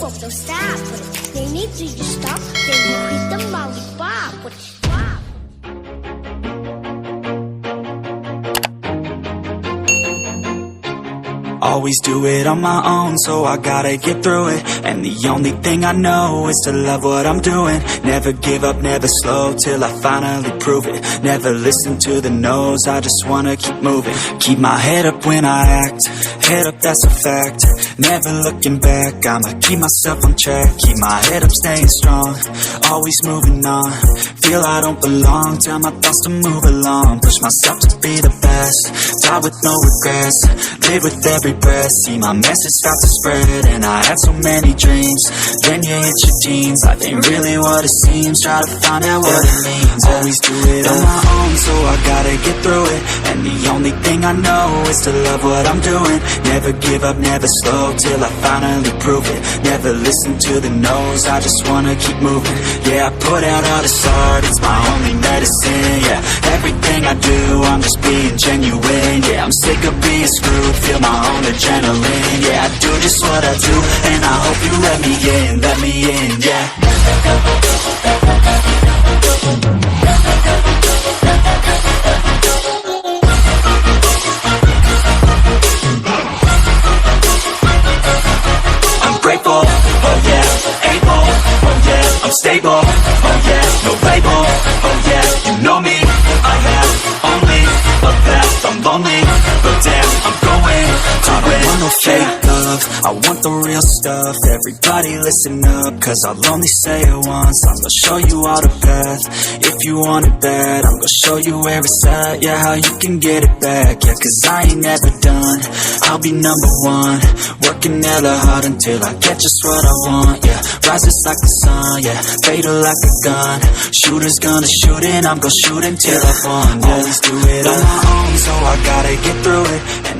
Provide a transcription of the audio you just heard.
hope don't stop. But they need to you stop, then you hit the lollipop. But wow. Always do it on my own, so I gotta get through it. And the only thing I know is to love what I'm doing. Never give up, never slow, till I finally prove it. Never listen to the no's, I just wanna keep moving. Keep my head up when I act, head up, that's a fact. Never looking back, I'ma keep myself on track. Keep my head up, staying strong, always moving on. Feel I don't belong, tell my thoughts to move along. Push myself to be the best, die with no regrets. Live with every breath, see my message start to spread. And I had so many dreams, then you hit your teens. Life ain't really what it seems, try to find out what it means. Always do it on my own, so I gotta get through it. And the only thing I know is to love what I'm doing. Never give up, never slow, till I finally prove it. Never listen to the no's, I just wanna keep moving. Yeah, I put out all this art, it's my only medicine. Yeah, everything I do, I'm just being genuine. Yeah, I'm sick of being screwed, feel my own adrenaline. Yeah, I do just what I do, and I hope you let me in, yeah. I'm grateful, oh yeah, able, oh yeah, I'm stable, oh yeah, no label, oh yeah, you know me, I have only a path, I'm lonely, but damn, I'm going to win. I don't want no fake love, I want the real stuff. Everybody listen up, cause I'll only say it once. I'm gonna show you all the path, if you want it bad. I'm gonna show you where it's at, yeah, how you can get it back. Yeah, cause I ain't never done, I'll be number one. Working hella hard until I get just what I want, yeah. Rises like the sun, yeah, fatal like a gun. Shooter's gonna shoot and I'm gonna shoot until I won, yeah. Always do it on my own, so I gotta get through it. And